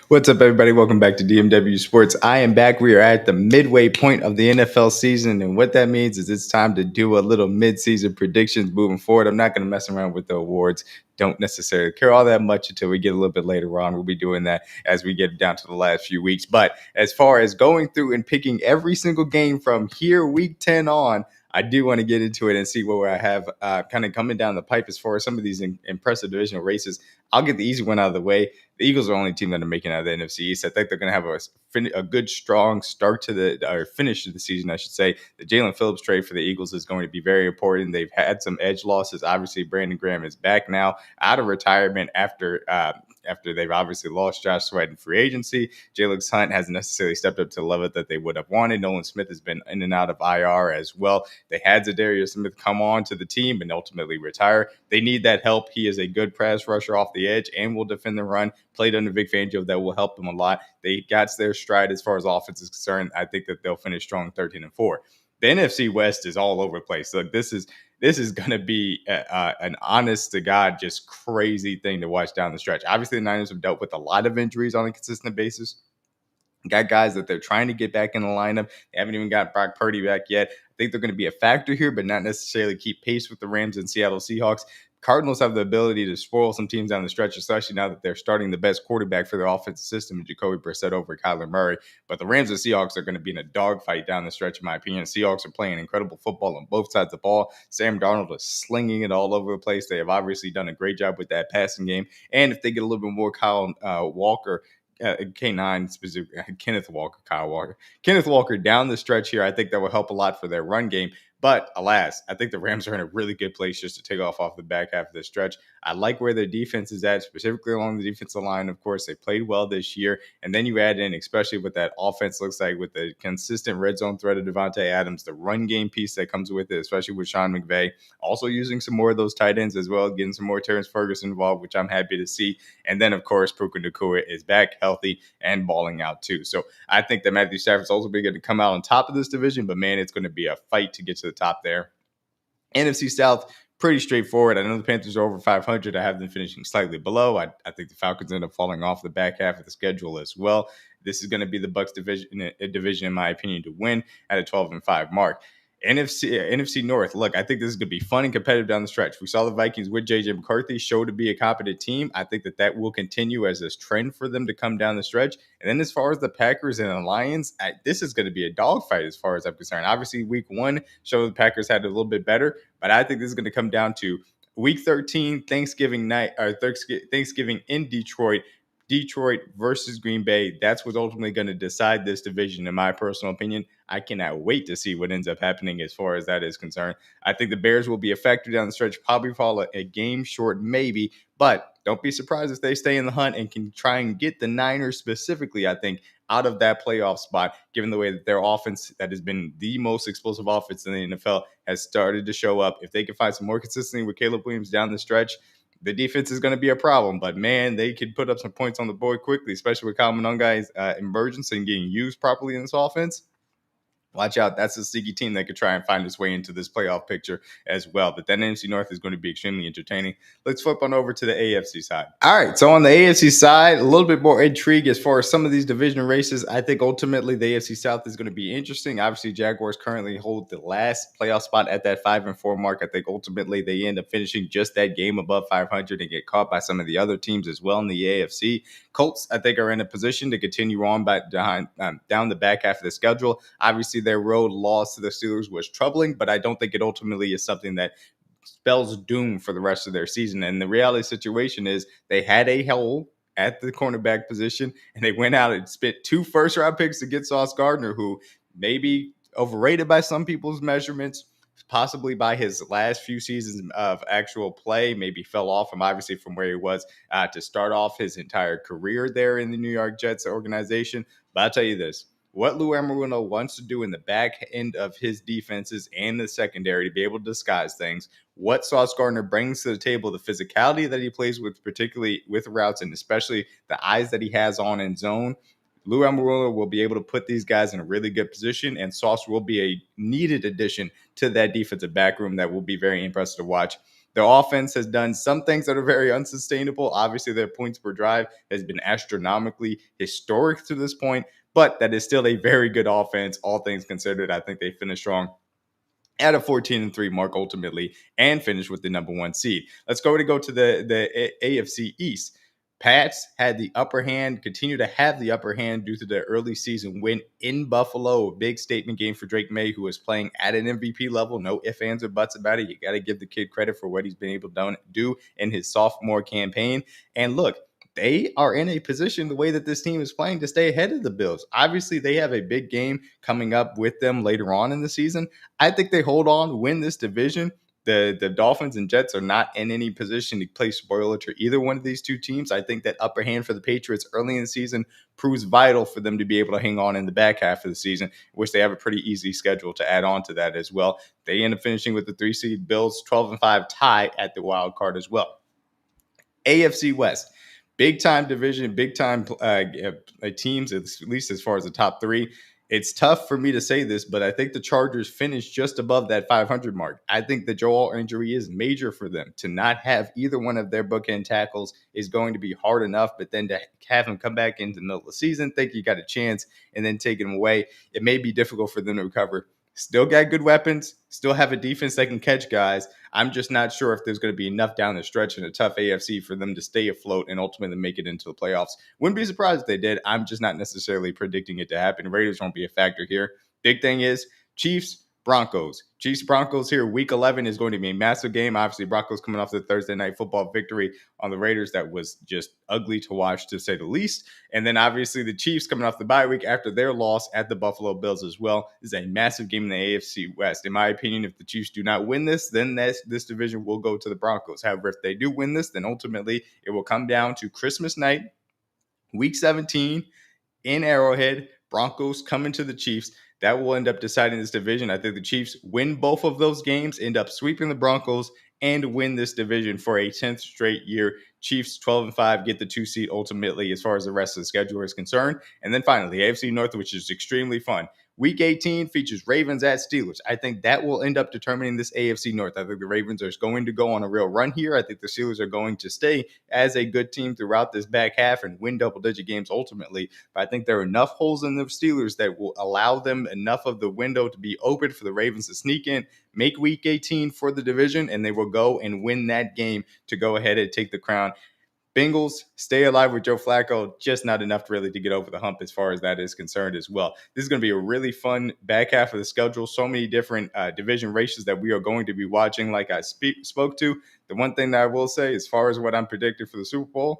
What's up, everybody? Welcome back to DMW Sports. I am back. We are at the midway point of the NFL season, and what that means is it's time to do a little mid-season predictions moving forward. I'm not going to mess around with the awards. Don't necessarily care all that much until we get a little bit later on. We'll be doing that as we get down to the last few weeks. But as far as going through and picking every single game from here, week 10 on, I do want to get into it and see where I have kind of coming down the pipe as far as some of these impressive divisional races. I'll get the easy one out of the way. The Eagles are the only team that are making it out of the NFC East. I think they're going to have a good, strong start to or finish to the season, I should say. The Jalen Phillips trade for the Eagles is going to be very important. They've had some edge losses. Obviously, Brandon Graham is back now out of retirement after they've obviously lost Josh Sweat in free agency. Jalen Hunt hasn't necessarily stepped up to the level that they would have wanted. Nolan Smith has been in and out of IR as well. They had Zadarius Smith come on to the team and ultimately retire. They need that help. He is a good pass rusher off the edge and will defend the run. Played under Vic Fangio. That will help them a lot. They got their stride as far as offense is concerned. I think that they'll finish strong 13-4. The NFC West is all over the place. Look, this is going to be an honest to God, just crazy thing to watch down the stretch. Obviously, the Niners have dealt with a lot of injuries on a consistent basis. Got guys that they're trying to get back in the lineup. They haven't even got Brock Purdy back yet. I think they're going to be a factor here, but not necessarily keep pace with the Rams and Seattle Seahawks. Cardinals have the ability to spoil some teams down the stretch, especially now that they're starting the best quarterback for their offensive system, Jacoby Brissett over Kyler Murray. But the Rams and Seahawks are going to be in a dogfight down the stretch, in my opinion. Seahawks are playing incredible football on both sides of the ball. Sam Darnold is slinging it all over the place. They have obviously done a great job with that passing game. And if they get a little bit more Kyle Walker, K9 specifically, Kenneth Walker down the stretch here, I think that will help a lot for their run game. But alas, I think the Rams are in a really good place just to take off the back half of the stretch. I like where their defense is at, specifically along the defensive line. Of course, they played well this year. And then you add in, especially what that offense looks like with the consistent red zone threat of Devontae Adams, the run game piece that comes with it, especially with Sean McVay. Also using some more of those tight ends as well, getting some more Terrence Ferguson involved, which I'm happy to see. And then, of course, Puka Nacua is back healthy and balling out too. So I think that Matthew Stafford's also going to come out on top of this division, but man, it's going to be a fight to get to the top there. NFC South, pretty straightforward. I know the Panthers are over 500. I have them finishing slightly below. I think the Falcons end up falling off the back half of the schedule as well. This is going to be the Bucs division, in my opinion, to win at a 12-5 mark. NFC North, look, I think this is going to be fun and competitive down the stretch. We saw the Vikings with J.J. McCarthy show to be a competent team. I think that will continue as this trend for them to come down the stretch. And then as far as the Packers and the Lions, this is going to be a dogfight as far as I'm concerned. Obviously, week 1 showed the Packers had it a little bit better, but I think this is going to come down to week 13, Thanksgiving night, or Thanksgiving in Detroit versus Green Bay. That's what's ultimately going to decide this division, in my personal opinion. I cannot wait to see what ends up happening as far as that is concerned. I think the Bears will be a factor down the stretch, probably fall a game short, maybe, but don't be surprised if they stay in the hunt and can try and get the Niners specifically, I think, out of that playoff spot, given the way that their offense, that has been the most explosive offense in the NFL, has started to show up. If they can find some more consistency with Caleb Williams down the stretch, the defense is going to be a problem, but man, they could put up some points on the board quickly, especially with Kyle Mononga's emergence and getting used properly in this offense. Watch out. That's a sneaky team that could try and find its way into this playoff picture as well. But that NFC North is going to be extremely entertaining. Let's flip on over to the AFC side. All right. So on the AFC side, a little bit more intrigue as far as some of these division races. I think ultimately the AFC South is going to be interesting. Obviously, Jaguars currently hold the last playoff spot at that 5-4 mark. I think ultimately they end up finishing just that game above 500 and get caught by some of the other teams as well in the AFC. Colts, I think, are in a position to continue on down the back half of the schedule. Obviously, their road loss to the Steelers was troubling, but I don't think it ultimately is something that spells doom for the rest of their season. And the reality situation is they had a hole at the cornerback position, and they went out and spent 2 first-round picks to get Sauce Gardner, who may be overrated by some people's measurements, possibly by his last few seasons of actual play, maybe fell off from obviously from where he was to start off his entire career there in the New York Jets organization. But I'll tell you this, what Lou Anarumo wants to do in the back end of his defenses and the secondary to be able to disguise things, what Sauce Gardner brings to the table, the physicality that he plays with, particularly with routes, and especially the eyes that he has on in zone, Lou Anarumo will be able to put these guys in a really good position, and Sauce will be a needed addition to that defensive back room that will be very impressive to watch. Their offense has done some things that are very unsustainable. Obviously, their points per drive has been astronomically historic to this point, but that is still a very good offense, all things considered. I think they finished strong at a 14-3 mark ultimately and finish with the number one seed. Let's go to the AFC East. Pats had the upper hand, continue to have the upper hand due to their early season win in Buffalo. A big statement game for Drake May, who is playing at an MVP level. No ifs, ands, or buts about it. You got to give the kid credit for what he's been able to do in his sophomore campaign. And look, they are in a position, the way that this team is playing, to stay ahead of the Bills. Obviously, they have a big game coming up with them later on in the season. I think they hold on, win this division. The Dolphins and Jets are not in any position to play spoiler to either one of these two teams. I think that upper hand for the Patriots early in the season proves vital for them to be able to hang on in the back half of the season, which they have a pretty easy schedule to add on to that as well. They end up finishing with the 3 seed Bills, 12-5 tie at the wild card as well. AFC West, big time division, big time teams, at least as far as the top three. It's tough for me to say this, but I think the Chargers finished just above that 500 mark. I think the Joel injury is major for them. To not have either one of their bookend tackles is going to be hard enough, but then to have him come back into the middle of the season, think you got a chance, and then take him away, it may be difficult for them to recover. Still got good weapons, still have a defense that can catch guys. I'm just not sure if there's going to be enough down the stretch in a tough AFC for them to stay afloat and ultimately make it into the playoffs. Wouldn't be surprised if they did. I'm just not necessarily predicting it to happen. Raiders won't be a factor here. Big thing is Chiefs, Broncos. Chiefs, Broncos here. Week 11 is going to be a massive game. Obviously, Broncos coming off the Thursday night football victory on the Raiders that was just ugly to watch, to say the least. And then obviously the Chiefs coming off the bye week after their loss at the Buffalo Bills as well. This is a massive game in the AFC West. In my opinion, if the Chiefs do not win this, then this division will go to the Broncos. However, if they do win this, then ultimately it will come down to Christmas night, week 17 in Arrowhead. Broncos coming to the Chiefs. That will end up deciding this division. I think the Chiefs win both of those games, end up sweeping the Broncos, and win this division for a 10th straight year. Chiefs 12-5 get the 2 seed ultimately as far as the rest of the schedule is concerned. And then finally, the AFC North, which is extremely fun. Week 18 features Ravens at Steelers. I think that will end up determining this AFC North. I think the Ravens are going to go on a real run here. I think the Steelers are going to stay as a good team throughout this back half and win double-digit games ultimately. But I think there are enough holes in the Steelers that will allow them enough of the window to be open for the Ravens to sneak in, make Week 18 for the division, and they will go and win that game to go ahead and take the crown. Bengals stay alive with Joe Flacco, just not enough really to get over the hump as far as that is concerned as well. This is going to be a really fun back half of the schedule. So many different division races that we are going to be watching like I spoke to. The one thing that I will say as far as what I'm predicting for the Super Bowl,